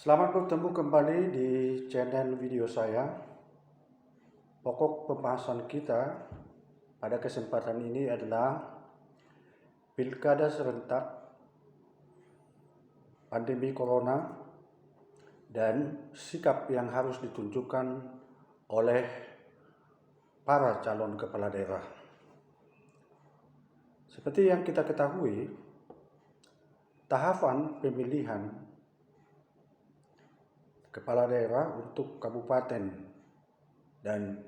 Selamat bertemu kembali di channel video saya. Pokok pembahasan kita pada kesempatan ini adalah Pilkada serentak, pandemi corona, dan sikap yang harus ditunjukkan oleh para calon kepala daerah. Seperti yang kita ketahui, tahapan pemilihan kepala daerah untuk kabupaten dan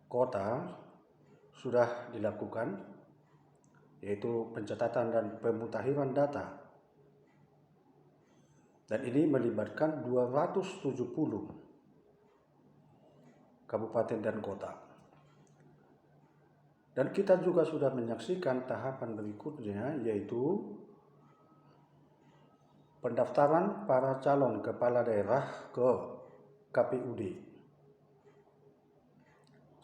kota sudah dilakukan, yaitu pencatatan dan pemutakhiran data. Dan ini melibatkan 270 kabupaten dan kota. Dan kita juga sudah menyaksikan tahapan berikutnya, yaitu pendaftaran para calon kepala daerah ke KPUD.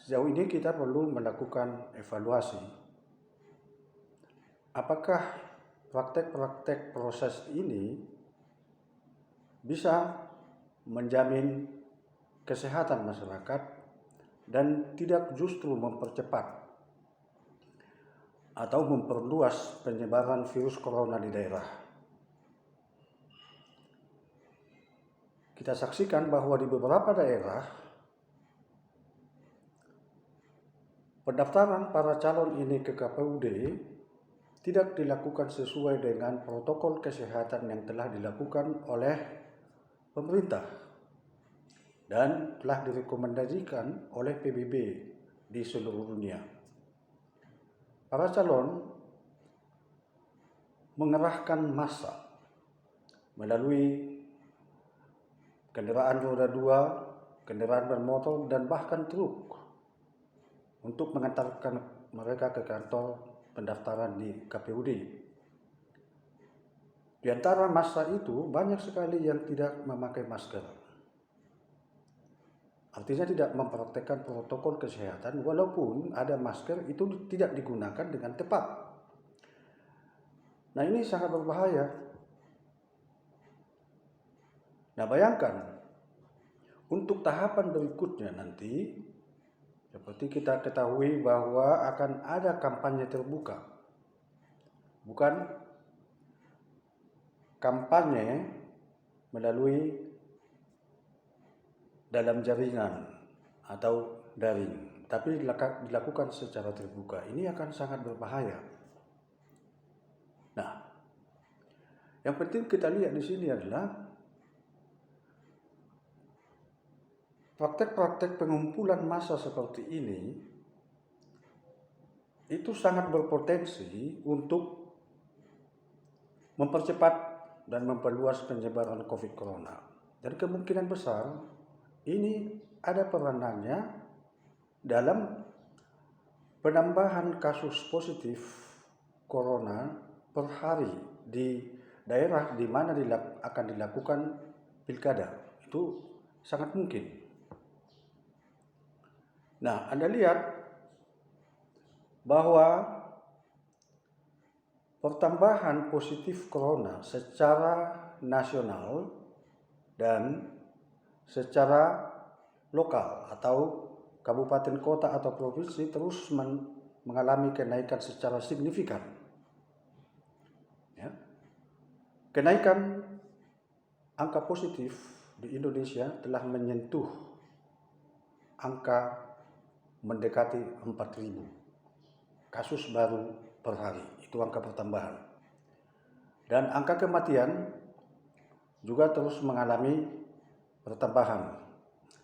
Sejauh ini kita perlu melakukan evaluasi. Apakah praktek-praktek proses ini bisa menjamin kesehatan masyarakat dan tidak justru mempercepat atau memperluas penyebaran virus corona di daerah. Kita saksikan bahwa di beberapa daerah pendaftaran para calon ini ke KPUD tidak dilakukan sesuai dengan protokol kesehatan yang telah dilakukan oleh pemerintah dan telah direkomendasikan oleh PBB di seluruh dunia. Para calon mengerahkan massa melalui kendaraan roda 2, kendaraan bermotor, dan bahkan truk untuk mengantarkan mereka ke kantor pendaftaran di KPUD. Di antara massa itu banyak sekali yang tidak memakai masker. Artinya tidak mempraktekkan protokol kesehatan, walaupun ada masker itu tidak digunakan dengan tepat. Nah, ini sangat berbahaya. Nah, bayangkan untuk tahapan berikutnya nanti, seperti kita ketahui bahwa akan ada kampanye terbuka. Bukan kampanye melalui dalam jaringan atau daring, tapi dilakukan secara terbuka. Ini akan sangat berbahaya. Nah, yang penting kita lihat di sini adalah praktek-praktek pengumpulan massa seperti ini itu sangat berpotensi untuk mempercepat dan memperluas penyebaran COVID corona. Dan kemungkinan besar ini ada peranannya dalam penambahan kasus positif corona per hari di daerah di mana akan dilakukan pilkada. Itu sangat mungkin. Nah, Anda lihat bahwa pertambahan positif corona secara nasional dan secara lokal atau kabupaten kota atau provinsi terus mengalami kenaikan secara signifikan. Ya. Kenaikan angka positif di Indonesia telah menyentuh angka mendekati 4.000 kasus baru per hari. Itu angka pertambahan. Dan angka kematian juga terus mengalami pertambahan.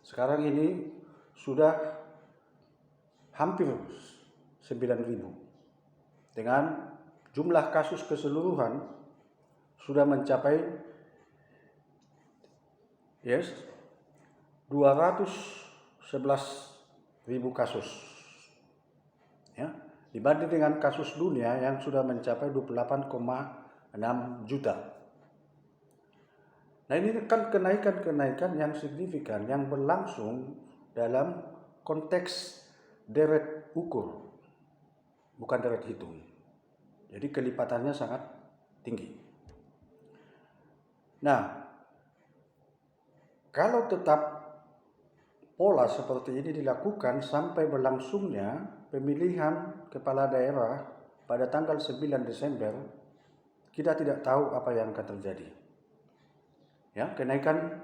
Sekarang ini sudah hampir 9.000. Dengan jumlah kasus keseluruhan sudah mencapai 211.000 kasus. Ya, dibanding dengan kasus dunia yang sudah mencapai 28,6 juta. Nah, ini kan kenaikan-kenaikan yang signifikan yang berlangsung dalam konteks deret ukur, bukan deret hitung. Jadi kelipatannya sangat tinggi. Nah, kalau tetap pola seperti ini dilakukan sampai berlangsungnya pemilihan kepala daerah pada tanggal 9 Desember, kita tidak tahu apa yang akan terjadi. Ya, kenaikan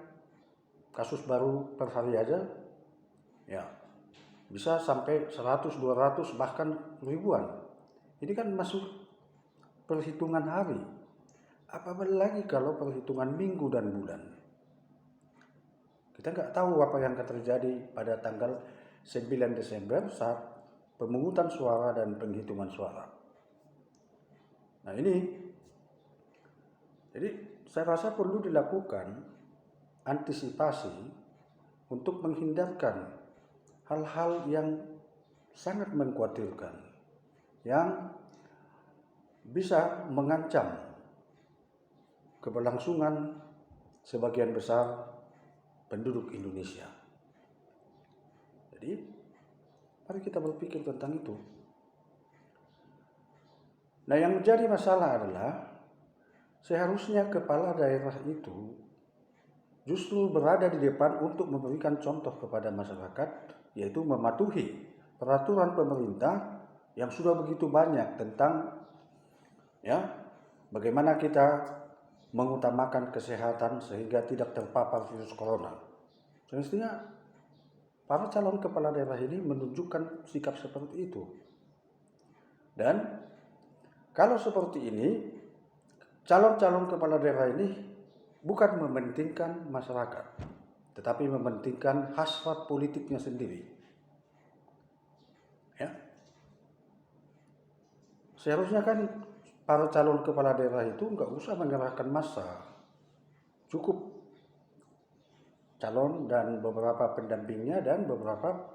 kasus baru per hari aja ya bisa sampai 100, 200 bahkan ribuan. Ini kan masuk perhitungan hari. Apalagi kalau perhitungan minggu dan bulan. Kita nggak tahu apa yang akan terjadi pada tanggal 9 Desember saat pemungutan suara dan penghitungan suara. Nah ini, jadi saya rasa perlu dilakukan antisipasi untuk menghindarkan hal-hal yang sangat mengkhawatirkan, yang bisa mengancam keberlangsungan sebagian besar penduduk Indonesia. Jadi, mari kita berpikir tentang itu. Nah, yang menjadi masalah adalah seharusnya kepala daerah itu justru berada di depan untuk memberikan contoh kepada masyarakat, yaitu mematuhi peraturan pemerintah yang sudah begitu banyak tentang bagaimana kita mengutamakan kesehatan sehingga tidak terpapar virus corona. Semestinya para calon kepala daerah ini menunjukkan sikap seperti itu. Dan kalau seperti ini, calon-calon kepala daerah ini bukan mementingkan masyarakat, tetapi mementingkan hasrat politiknya sendiri. Ya. Seharusnya kan para calon kepala daerah itu nggak usah mengerahkan massa. Cukup calon dan beberapa pendampingnya dan beberapa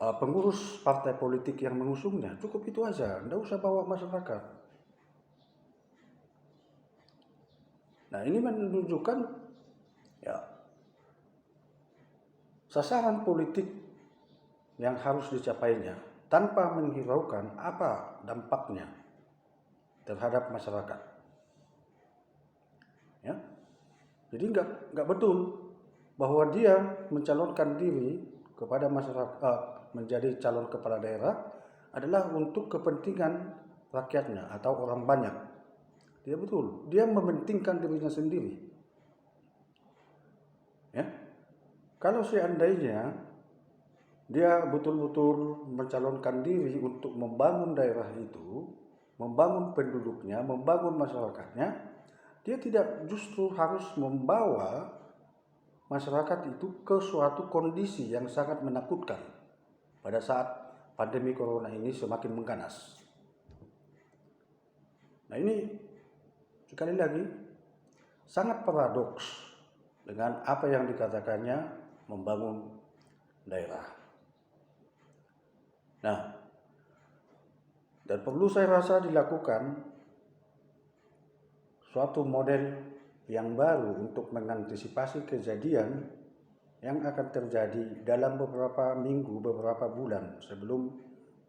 pengurus partai politik yang mengusungnya. Cukup itu aja, nggak usah bawa masyarakat. Nah ini menunjukkan sasaran politik yang harus dicapainya tanpa menghiraukan apa dampaknya terhadap masyarakat. Ya, jadi nggak betul bahwa dia mencalonkan diri kepada masyarakat menjadi calon kepala daerah adalah untuk kepentingan rakyatnya atau orang banyak. Dia betul, dia mementingkan dirinya sendiri. Ya, kalau seandainya dia betul-betul mencalonkan diri untuk membangun daerah itu, membangun penduduknya, membangun masyarakatnya, dia tidak justru harus membawa masyarakat itu ke suatu kondisi yang sangat menakutkan pada saat pandemi corona ini semakin mengganas. Nah ini sekali lagi sangat paradoks dengan apa yang dikatakannya membangun daerah. Nah, dan perlu saya rasa dilakukan suatu model yang baru untuk mengantisipasi kejadian yang akan terjadi dalam beberapa minggu, beberapa bulan sebelum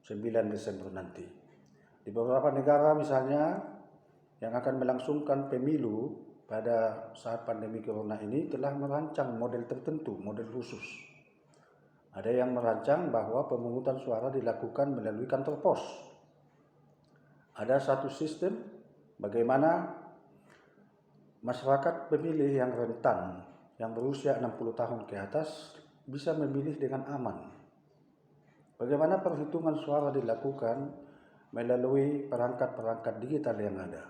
9 Desember nanti. Di beberapa negara misalnya yang akan melangsungkan pemilu pada saat pandemi corona ini telah merancang model tertentu, model khusus. Ada yang merancang bahwa pemungutan suara dilakukan melalui kantor pos. Ada satu sistem bagaimana masyarakat pemilih yang rentan, yang berusia 60 tahun ke atas bisa memilih dengan aman. Bagaimana perhitungan suara dilakukan melalui perangkat-perangkat digital yang ada.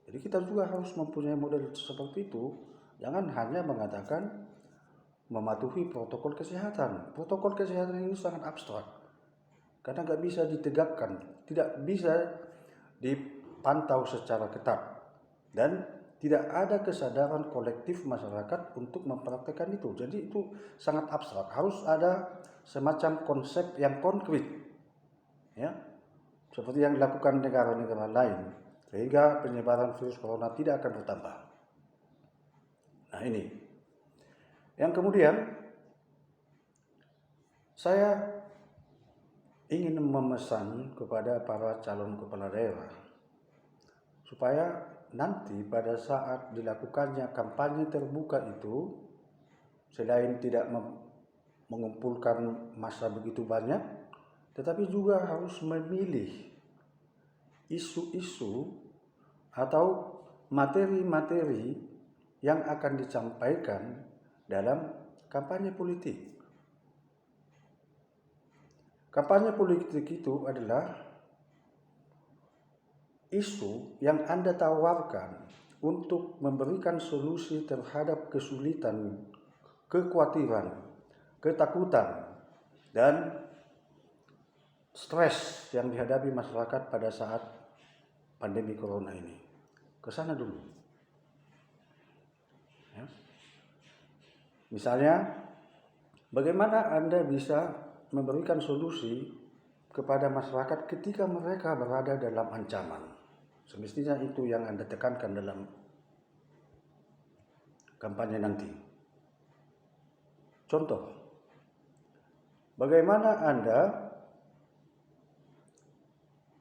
Jadi kita juga harus mempunyai model seperti itu. Jangan hanya mengatakan mematuhi protokol kesehatan. Protokol kesehatan ini sangat abstrak. Karena nggak bisa ditegakkan, tidak bisa dipantau secara ketat. Dan tidak ada kesadaran kolektif masyarakat untuk mempraktekkan itu. Jadi itu sangat abstrak. Harus ada semacam konsep yang konkret, ya, seperti yang dilakukan negara-negara lain, sehingga penyebaran virus corona tidak akan bertambah. Nah ini. Yang kemudian, saya ingin memesan kepada para calon kepala daerah supaya nanti pada saat dilakukannya kampanye terbuka itu, selain tidak mengumpulkan massa begitu banyak, tetapi juga harus memilih isu-isu atau materi-materi yang akan disampaikan dalam kampanye politik. Kampanye politik itu adalah isu yang Anda tawarkan untuk memberikan solusi terhadap kesulitan, kekhawatiran, ketakutan, dan stres yang dihadapi masyarakat pada saat pandemi corona ini. Ke sana dulu. Ya. Misalnya, bagaimana Anda bisa memberikan solusi kepada masyarakat ketika mereka berada dalam ancaman. Semestinya itu yang Anda tekankan dalam kampanye nanti. Contoh, bagaimana Anda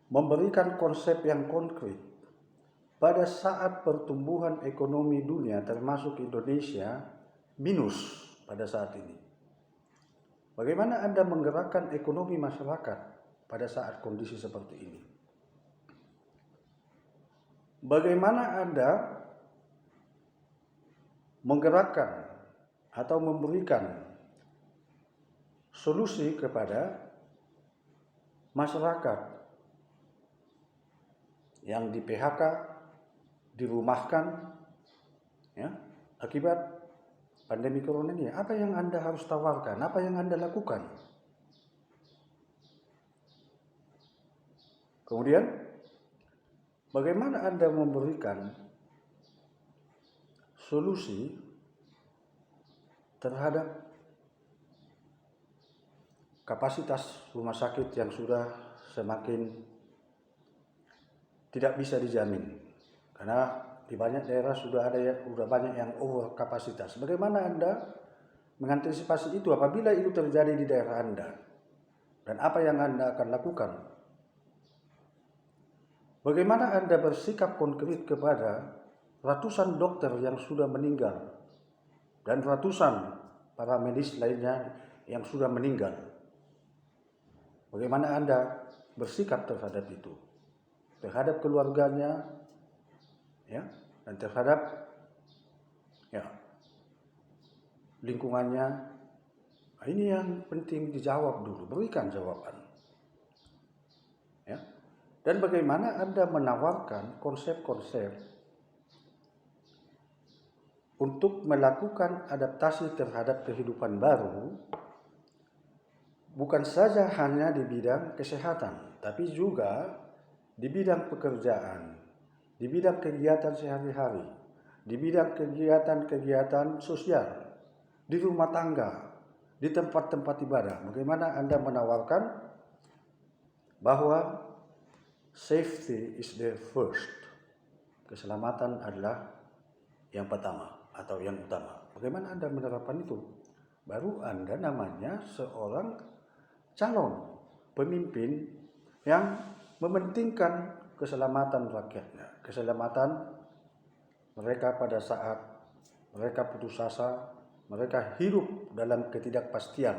memberikan konsep yang konkret pada saat pertumbuhan ekonomi dunia termasuk Indonesia minus pada saat ini. Bagaimana Anda menggerakkan ekonomi masyarakat pada saat kondisi seperti ini? Bagaimana Anda menggerakkan atau memberikan solusi kepada masyarakat yang di PHK, dirumahkan, ya, akibat pandemi corona ini? Apa yang Anda harus tawarkan? Apa yang Anda lakukan? Kemudian, bagaimana Anda memberikan solusi terhadap kapasitas rumah sakit yang sudah semakin tidak bisa dijamin? Karena di banyak daerah sudah banyak yang over kapasitas. Bagaimana Anda mengantisipasi itu apabila itu terjadi di daerah Anda? Dan apa yang Anda akan lakukan? Bagaimana Anda bersikap konkret kepada ratusan dokter yang sudah meninggal dan ratusan para medis lainnya yang sudah meninggal? Bagaimana Anda bersikap terhadap itu? Terhadap keluarganya, ya, dan terhadap lingkungannya. Ini yang penting dijawab dulu, berikan jawaban. Ya. Dan bagaimana Anda menawarkan konsep-konsep untuk melakukan adaptasi terhadap kehidupan baru, bukan saja hanya di bidang kesehatan, tapi juga di bidang pekerjaan, di bidang kegiatan sehari-hari, di bidang kegiatan-kegiatan sosial, di rumah tangga, di tempat-tempat ibadah. Bagaimana Anda menawarkan bahwa safety is the first, keselamatan adalah yang pertama atau yang utama. Bagaimana Anda menerapkan itu? Baru Anda namanya seorang calon pemimpin yang mementingkan keselamatan rakyatnya, keselamatan mereka pada saat mereka putus asa, mereka hidup dalam ketidakpastian.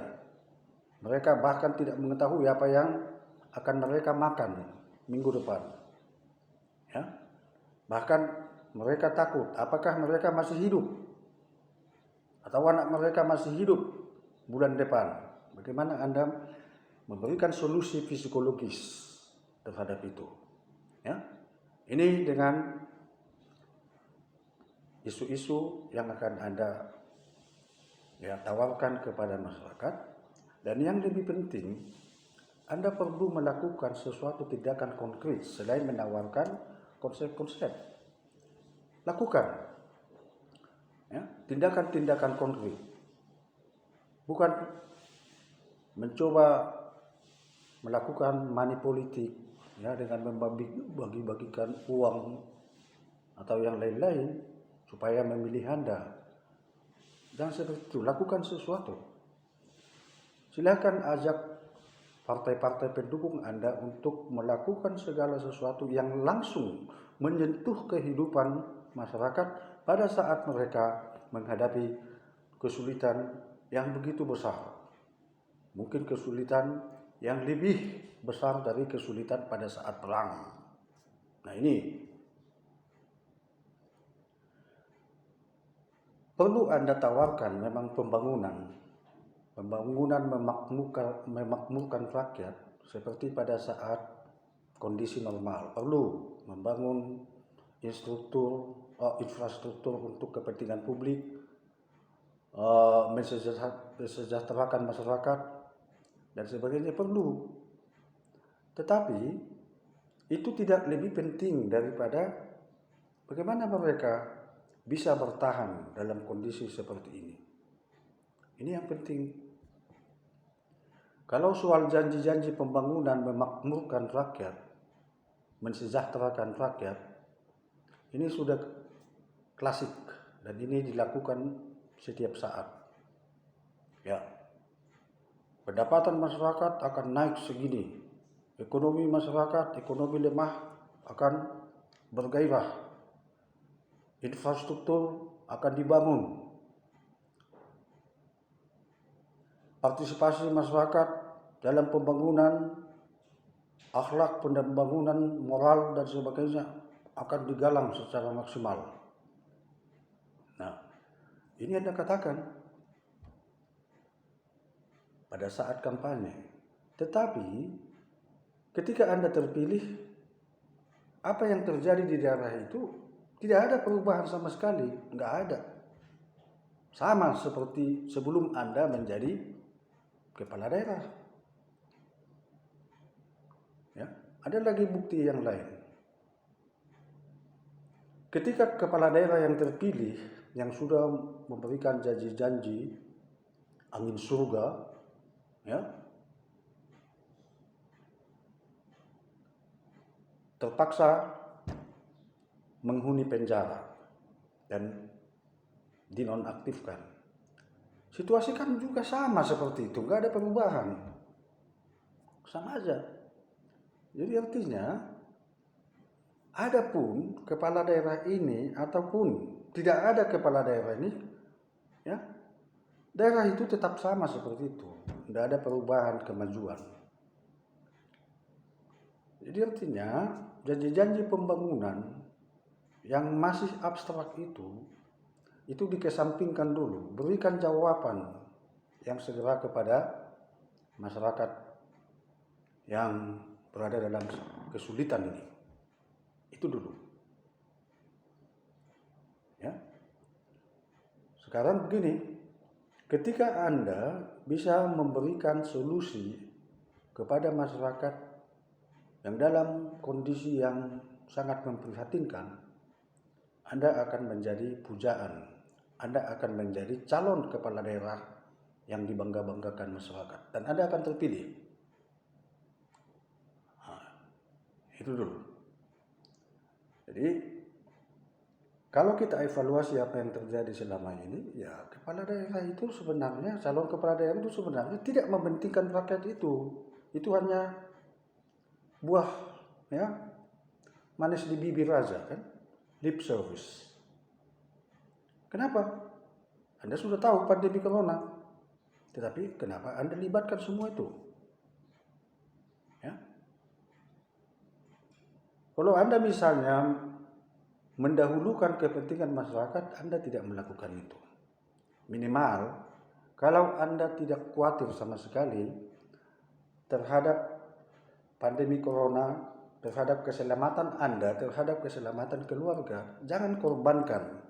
Mereka bahkan tidak mengetahui apa yang akan mereka makan minggu depan. Ya. Bahkan mereka takut apakah mereka masih hidup atau anak mereka masih hidup bulan depan. Bagaimana Anda memberikan solusi psikologis terhadap itu? Ya. Ini dengan isu-isu yang akan Anda tawarkan kepada masyarakat. Dan yang lebih penting, Anda perlu melakukan sesuatu tindakan konkret selain menawarkan konsep-konsep. Lakukan tindakan-tindakan konkret. Bukan mencoba melakukan money politik dengan membagi-bagikan uang atau yang lain-lain supaya memilih Anda. Jangan seperti itu, lakukan sesuatu. Silakan ajak partai-partai pendukung Anda untuk melakukan segala sesuatu yang langsung menyentuh kehidupan masyarakat pada saat mereka menghadapi kesulitan yang begitu besar. Mungkin kesulitan yang lebih besar dari kesulitan pada saat perang. Nah, ini perlu Anda tawarkan memang pembangunan memakmurkan rakyat seperti pada saat kondisi normal. Perlu membangun infrastruktur untuk kepentingan publik, mensejahterakan masyarakat dan sebagainya perlu. Tetapi itu tidak lebih penting daripada bagaimana mereka bisa bertahan dalam kondisi seperti ini. Ini yang penting. Kalau soal janji-janji pembangunan memakmurkan rakyat, mensejahterakan rakyat, ini sudah klasik dan ini dilakukan setiap saat. Ya, pendapatan masyarakat akan naik segini, ekonomi masyarakat, ekonomi lemah akan bergairah, infrastruktur akan dibangun, partisipasi masyarakat dalam pembangunan, akhlak pembangunan, moral dan sebagainya akan digalang secara maksimal. Nah, ini Anda katakan pada saat kampanye. Tetapi ketika Anda terpilih, apa yang terjadi di daerah itu tidak ada perubahan sama sekali, nggak ada. Sama seperti sebelum Anda menjadi kepala daerah. Ya, ada lagi bukti yang lain. Ketika kepala daerah yang terpilih yang sudah memberikan janji-janji angin surga, ya, terpaksa menghuni penjara dan dinonaktifkan. Situasi kan juga sama seperti itu, nggak ada perubahan, sama aja. Jadi artinya, adapun kepala daerah ini ataupun tidak ada kepala daerah ini, ya, daerah itu tetap sama seperti itu, nggak ada perubahan kemajuan. Jadi artinya, janji-janji pembangunan yang masih abstrak itu dikesampingkan dulu, berikan jawaban yang segera kepada masyarakat yang berada dalam kesulitan ini. Itu dulu. Ya. Sekarang begini, ketika Anda bisa memberikan solusi kepada masyarakat yang dalam kondisi yang sangat memprihatinkan, Anda akan menjadi pujaan. Anda akan menjadi calon kepala daerah yang dibangga-banggakan masyarakat. Dan Anda akan terpilih. Nah, itu dulu. Jadi, kalau kita evaluasi apa yang terjadi selama ini, ya kepala daerah itu sebenarnya, calon kepala daerah itu sebenarnya tidak mementingkan rakyat itu. Itu hanya buah, ya, manis di bibir aja kan, lip service. Kenapa? Anda sudah tahu pandemi corona, tetapi kenapa Anda libatkan semua itu? Ya. Kalau Anda misalnya mendahulukan kepentingan masyarakat, Anda tidak melakukan itu. Minimal, kalau Anda tidak khawatir sama sekali terhadap pandemi corona, terhadap keselamatan Anda, terhadap keselamatan keluarga, jangan korbankan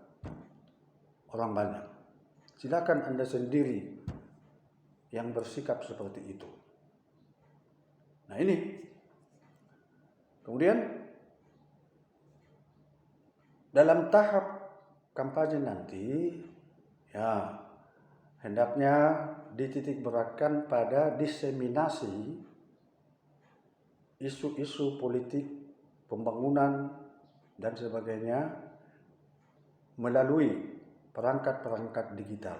orang banyak. Silakan Anda sendiri yang bersikap seperti itu. Nah ini. Kemudian dalam tahap kampanye nanti, ya hendaknya dititik beratkan pada diseminasi isu-isu politik, pembangunan dan sebagainya melalui perangkat-perangkat digital,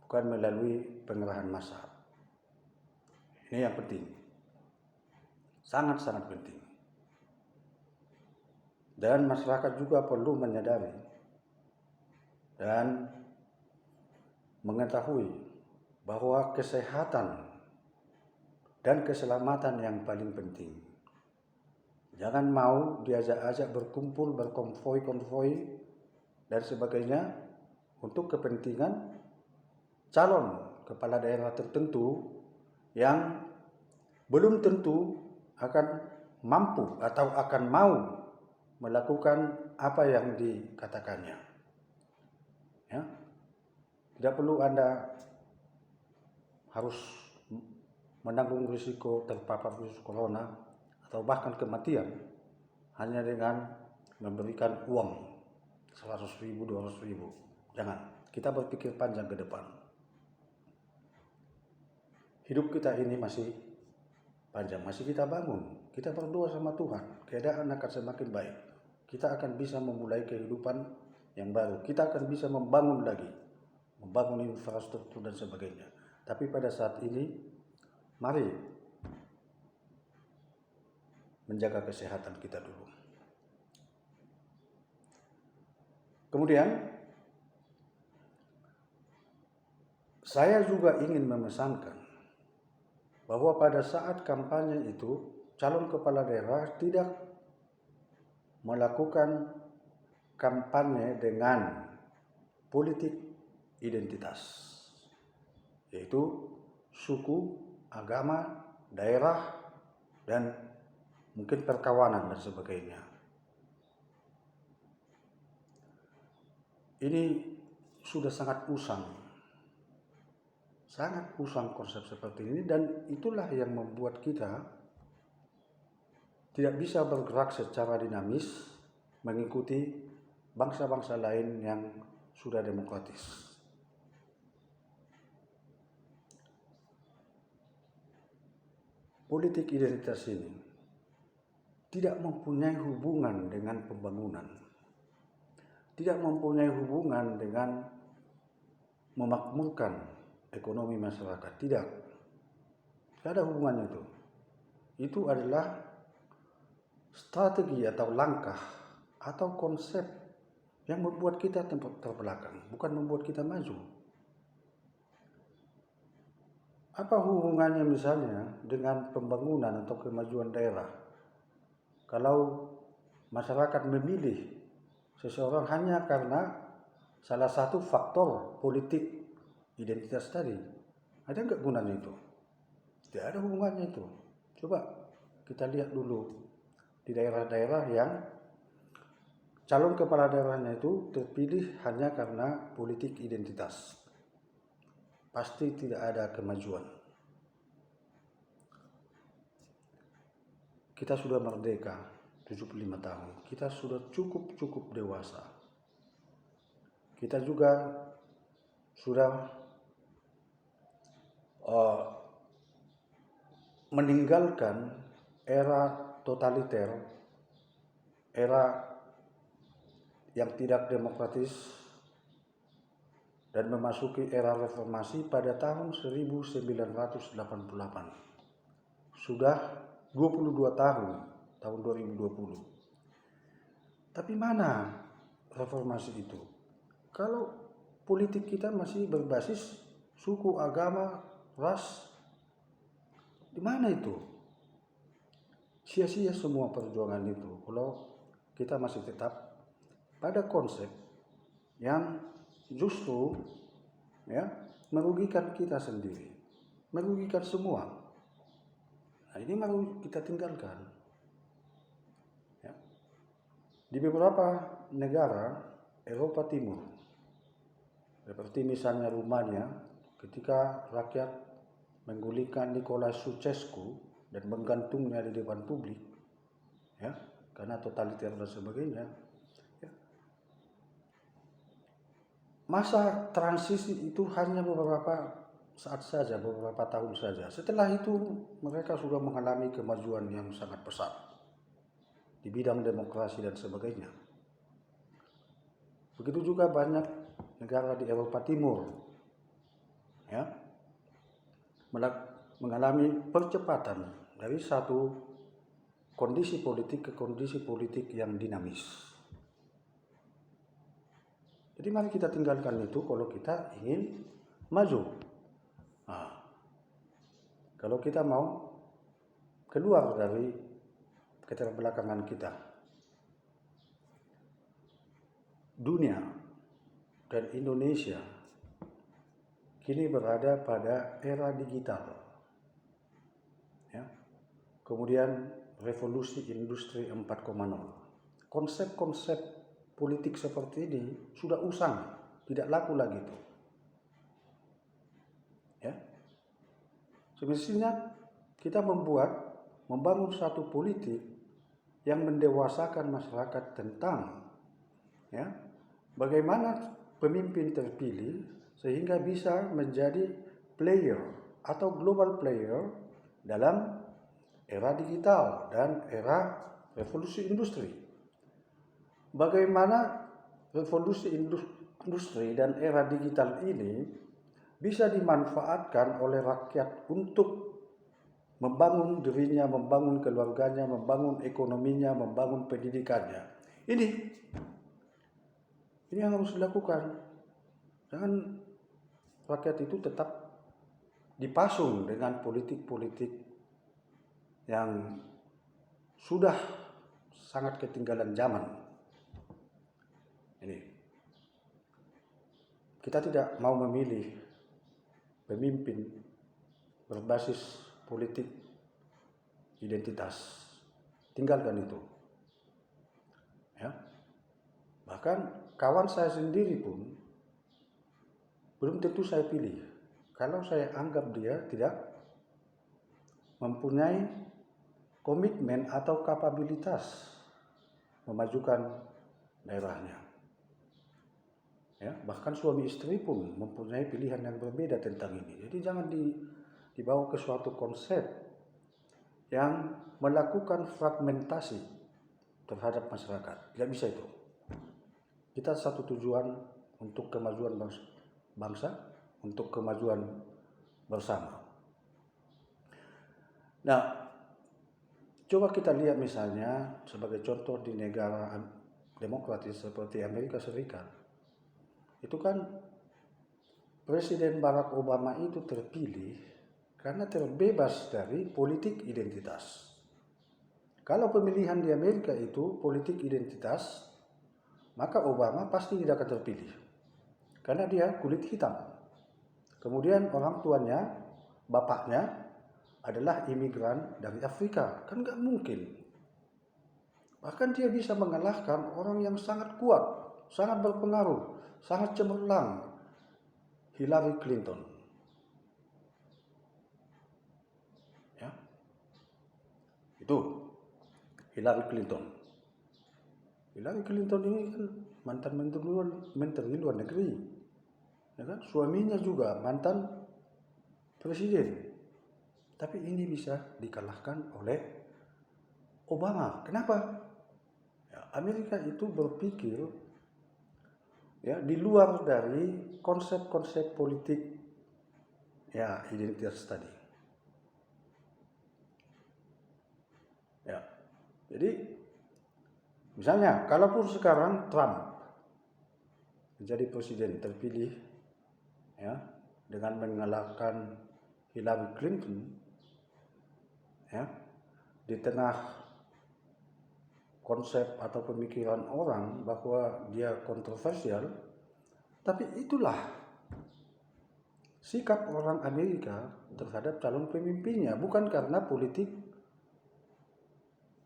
bukan melalui pengerahan massa. Ini yang penting. sangat-sangat penting. Dan masyarakat juga perlu menyadari dan mengetahui bahwa kesehatan dan keselamatan yang paling penting. Jangan mau diajak-ajak berkumpul, berkonvoi-konvoi dan sebagainya untuk kepentingan calon kepala daerah tertentu yang belum tentu akan mampu atau akan mau melakukan apa yang dikatakannya. Ya, tidak perlu Anda harus menanggung risiko terpapar virus corona atau bahkan kematian hanya dengan memberikan uang 100.000, 200.000. Jangan, kita berpikir panjang ke depan. Hidup kita ini masih panjang, masih kita bangun. Kita berdoa sama Tuhan, keadaan akan semakin baik. Kita akan bisa memulai kehidupan yang baru. Kita akan bisa membangun lagi, membangun infrastruktur dan sebagainya. Tapi pada saat ini, mari menjaga kesehatan kita dulu. Kemudian, saya juga ingin memesankan bahwa pada saat kampanye itu, calon kepala daerah tidak melakukan kampanye dengan politik identitas, yaitu suku, agama, daerah, dan mungkin perkawanan dan sebagainya. Ini sudah sangat usang konsep seperti ini, dan itulah yang membuat kita tidak bisa bergerak secara dinamis mengikuti bangsa-bangsa lain yang sudah demokratis. Politik identitas ini tidak mempunyai hubungan dengan pembangunan, tidak mempunyai hubungan dengan memakmurkan ekonomi masyarakat. Tidak ada hubungannya itu. Itu adalah strategi atau langkah atau konsep yang membuat kita terbelakang, bukan membuat kita maju. Apa hubungannya misalnya dengan pembangunan atau kemajuan daerah? Kalau masyarakat memilih seseorang hanya karena salah satu faktor politik identitas tadi, ada nggak gunanya itu? Tidak ada hubungannya itu. Coba kita lihat dulu di daerah-daerah yang calon kepala daerahnya itu terpilih hanya karena politik identitas. Pasti tidak ada kemajuan. Kita sudah merdeka 75 tahun. Kita sudah cukup dewasa. Kita juga sudah meninggalkan era totaliter, era yang tidak demokratis, dan memasuki era reformasi pada tahun 1988. Sudah 22 tahun, tahun 2020. Tapi mana reformasi itu? Kalau politik kita masih berbasis suku, agama, ras, di mana itu? Sia-sia semua perjuangan itu kalau kita masih tetap pada konsep yang justru merugikan kita sendiri, merugikan semua. Nah, ini baru kita tinggalkan. Ya. Di beberapa negara Eropa Timur, seperti misalnya Rumania, ketika rakyat menggulingkan Nicolae Ceausescu dan menggantungnya di depan publik, ya, karena totaliter dan sebagainya. Ya. Masa transisi itu hanya beberapa saat saja, beberapa tahun saja. Setelah itu mereka sudah mengalami kemajuan yang sangat pesat di bidang demokrasi dan sebagainya. Begitu juga banyak negara di Eropa Timur, ya, mengalami percepatan dari satu kondisi politik ke kondisi politik yang dinamis. Jadi mari kita tinggalkan itu kalau kita ingin maju. Nah, kalau kita mau keluar dari keterbelakangan kita. Dunia dan Indonesia kini berada pada era digital. Ya. Kemudian revolusi industri 4.0. Konsep-konsep politik seperti ini sudah usang, tidak laku lagi itu. Ya. Semestinya kita membangun satu politik yang mendewasakan masyarakat tentang bagaimana pemimpin terpilih sehingga bisa menjadi player atau global player dalam era digital dan era revolusi industri. Bagaimana revolusi industri dan era digital ini bisa dimanfaatkan oleh rakyat untuk membangun dirinya, membangun keluarganya, membangun ekonominya, membangun pendidikannya. Ini yang harus dilakukan. Jangan rakyat itu tetap dipasung dengan politik-politik yang sudah sangat ketinggalan zaman. Ini. Kita tidak mau memilih pemimpin berbasis politik identitas. Tinggalkan itu. Ya. Bahkan kawan saya sendiri pun belum tentu saya pilih. Kalau saya anggap dia tidak mempunyai komitmen atau kapabilitas memajukan daerahnya. Ya, bahkan suami istri pun mempunyai pilihan yang berbeda tentang ini. Jadi jangan dibawa ke suatu konsep yang melakukan fragmentasi terhadap masyarakat. Tidak bisa itu. Kita satu tujuan untuk kemajuan bangsa, untuk kemajuan bersama. Nah, coba kita lihat misalnya sebagai contoh di negara demokratis seperti Amerika Serikat. Itu kan Presiden Barack Obama itu terpilih karena terbebas dari politik identitas. Kalau pemilihan di Amerika itu politik identitas, maka Obama pasti tidak akan terpilih. Karena dia kulit hitam. Kemudian orang tuanya, bapaknya adalah imigran dari Afrika. Kan nggak mungkin. Bahkan dia bisa mengalahkan orang yang sangat kuat, sangat berpengaruh, sangat cemerlang, Hillary Clinton. Ya. Itu Hillary Clinton. Hillary Clinton ini kan mantan menteri luar negeri. Ya kan? Suaminya juga mantan presiden. Tapi ini bisa dikalahkan oleh Obama. Kenapa? Ya, Amerika itu berpikir ya di luar dari konsep-konsep politik ya identitas tadi. Ya. Jadi misalnya kalaupun sekarang Trump menjadi presiden terpilih ya dengan mengalahkan Hillary Clinton ya di tengah konsep atau pemikiran orang bahwa dia kontroversial, tapi itulah sikap orang Amerika terhadap calon pemimpinnya, bukan karena politik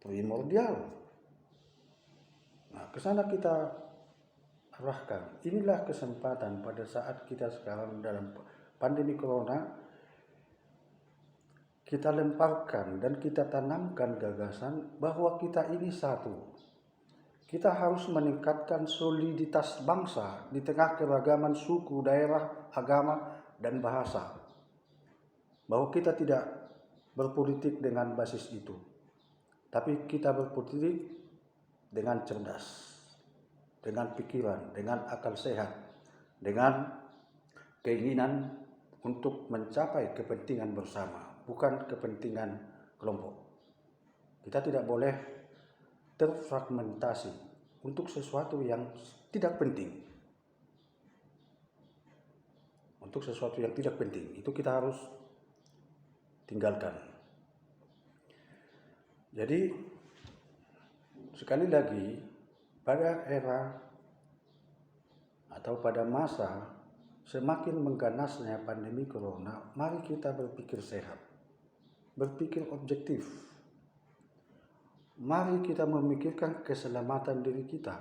primordial. Nah, ke sana kita arahkan. Inilah kesempatan pada saat kita sekarang dalam pandemi corona, kita lemparkan dan kita tanamkan gagasan bahwa kita ini satu. Kita harus meningkatkan soliditas bangsa di tengah keragaman suku, daerah, agama, dan bahasa. Bahwa kita tidak berpolitik dengan basis itu. Tapi kita berpolitik dengan cerdas, dengan pikiran, dengan akal sehat, dengan keinginan untuk mencapai kepentingan bersama, bukan kepentingan kelompok. Kita tidak boleh terfragmentasi untuk sesuatu yang tidak penting. Untuk sesuatu yang tidak penting, itu kita harus tinggalkan. Jadi, sekali lagi, pada era atau pada masa semakin mengganasnya pandemi corona, mari kita berpikir sehat, berpikir objektif. Mari kita memikirkan keselamatan diri kita,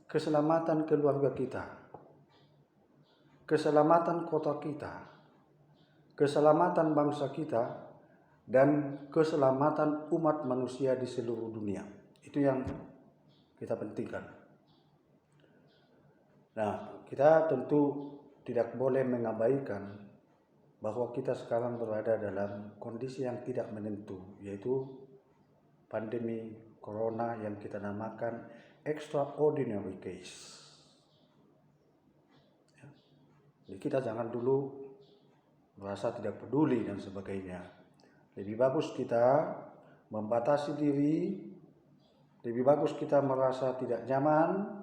keselamatan keluarga kita, keselamatan kota kita, keselamatan bangsa kita, dan keselamatan umat manusia di seluruh dunia. Itu yang kita pentingkan. Nah, kita tentu tidak boleh mengabaikan bahwa kita sekarang berada dalam kondisi yang tidak menentu, yaitu pandemi corona yang kita namakan extraordinary case. Jadi kita jangan dulu merasa tidak peduli dan sebagainya. Lebih bagus kita membatasi diri, lebih bagus kita merasa tidak nyaman,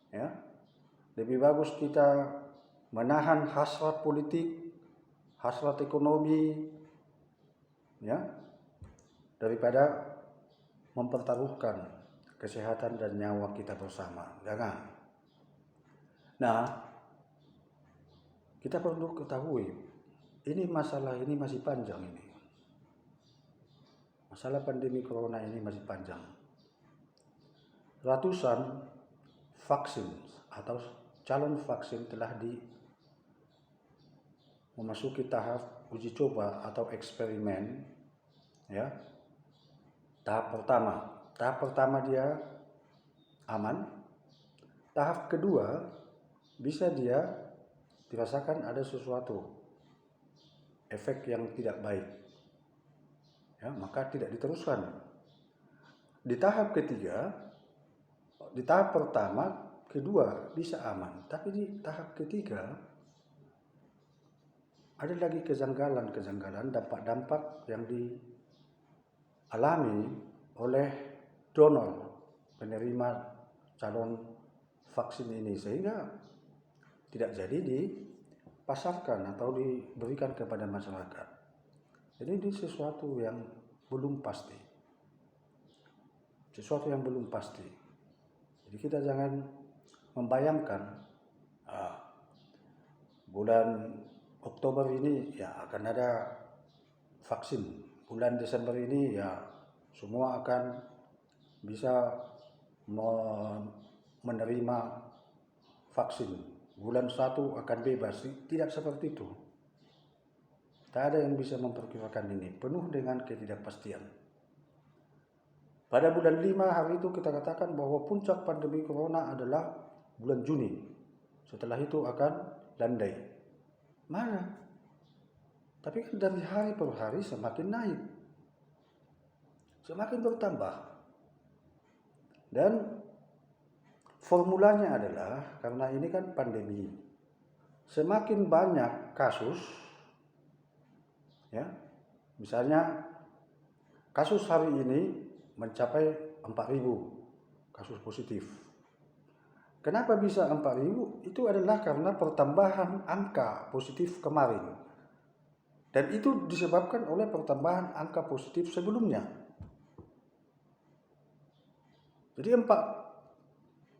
ya. Lebih bagus kita menahan hasrat politik, hasrat ekonomi, ya, daripada mempertaruhkan kesehatan dan nyawa kita bersama. Jangan. Nah, kita perlu ketahui, masalah ini masih panjang ini. Masalah pandemi corona ini masih panjang. Ratusan vaksin atau calon vaksin telah memasuki tahap uji coba atau eksperimen, ya. Tahap pertama dia aman. Tahap kedua bisa dia dirasakan ada sesuatu efek yang tidak baik, ya, maka tidak diteruskan. Di tahap pertama, kedua bisa aman, tapi di tahap ketiga ada lagi kejanggalan, dampak-dampak yang dialami oleh donor penerima calon vaksin ini, sehingga tidak jadi dipasarkan atau diberikan kepada masyarakat. Jadi ini sesuatu yang belum pasti. Jadi kita jangan membayangkan bulan Oktober ini ya akan ada vaksin, bulan Desember ini ya semua akan bisa menerima vaksin, bulan 1 akan bebas. Tidak seperti itu. Tak ada yang bisa memperkirakan ini, penuh dengan ketidakpastian. Pada bulan 5 hari itu kita katakan bahwa puncak pandemi corona adalah bulan Juni. Setelah itu akan landai. Mana? Tapi kan dari hari per hari semakin naik. Semakin bertambah. Dan formulanya adalah, karena ini kan pandemi, semakin banyak kasus, ya, misalnya kasus hari ini mencapai 4.000 kasus positif. Kenapa bisa 4.000? Itu adalah karena pertambahan angka positif kemarin. Dan itu disebabkan oleh pertambahan angka positif sebelumnya. Jadi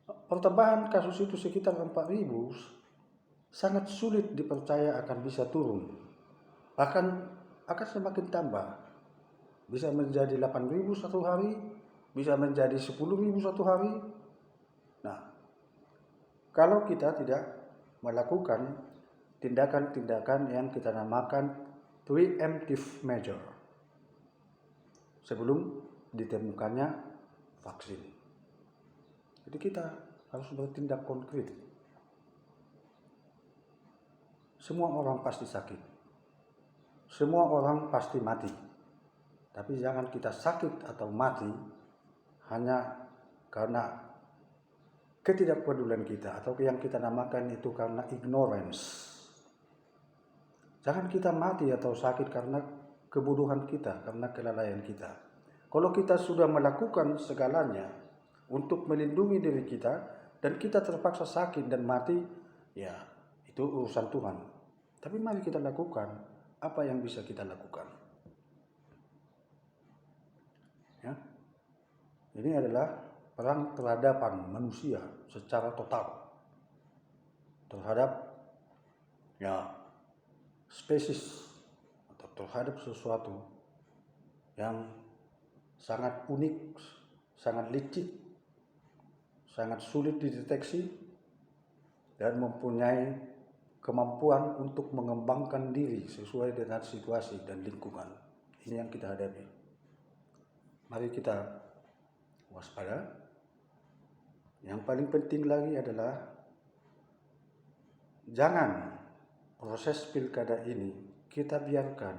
pertambahan kasus itu sekitar 4.000 sangat sulit dipercaya akan bisa turun. Bahkan akan semakin tambah. Bisa menjadi 8.000 satu hari, bisa menjadi 10.000 satu hari. Nah, kalau kita tidak melakukan tindakan-tindakan yang kita namakan preemptive measure sebelum ditemukannya vaksin. Jadi kita harus bertindak konkret. Semua orang pasti sakit. Semua orang pasti mati. Tapi jangan kita sakit atau mati hanya karena ketidakpedulian kita atau yang kita namakan itu karena ignorance. Jangan kita mati atau sakit karena kebodohan kita, karena kelalaian kita. Kalau kita sudah melakukan segalanya untuk melindungi diri kita dan kita terpaksa sakit dan mati, ya itu urusan Tuhan. Tapi mari kita lakukan apa yang bisa kita lakukan. Ya. Ini adalah perang peradaban manusia secara total terhadap spesies atau terhadap sesuatu yang sangat unik, sangat licik, sangat sulit dideteksi, dan mempunyai kemampuan untuk mengembangkan diri sesuai dengan situasi dan lingkungan. Ini yang kita hadapi. Mari kita waspada. Yang paling penting lagi adalah jangan proses pilkada ini kita biarkan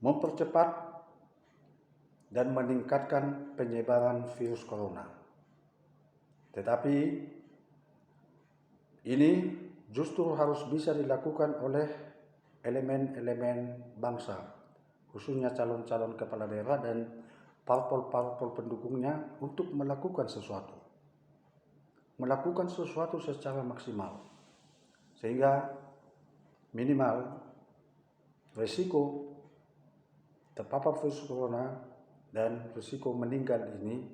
mempercepat dan meningkatkan penyebaran virus corona. Tetapi ini justru harus bisa dilakukan oleh elemen-elemen bangsa, khususnya calon-calon kepala daerah dan parpol-parpol pendukungnya untuk melakukan sesuatu secara maksimal, sehingga minimal risiko terpapar virus corona dan risiko meninggal ini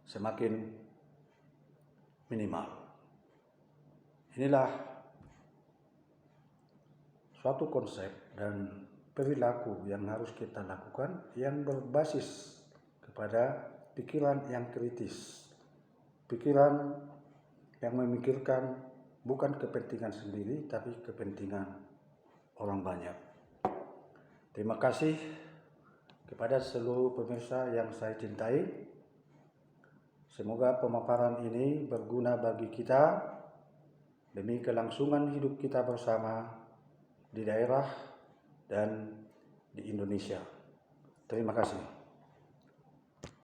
semakin minimal. Inilah suatu konsep dan perilaku yang harus kita lakukan yang berbasis kepada pikiran yang kritis, pikiran yang memikirkan bukan kepentingan sendiri tapi kepentingan orang banyak. Terima kasih kepada seluruh pemirsa yang saya cintai. Semoga pemaparan ini berguna bagi kita demi kelangsungan hidup kita bersama di daerah dan di Indonesia. Terima kasih.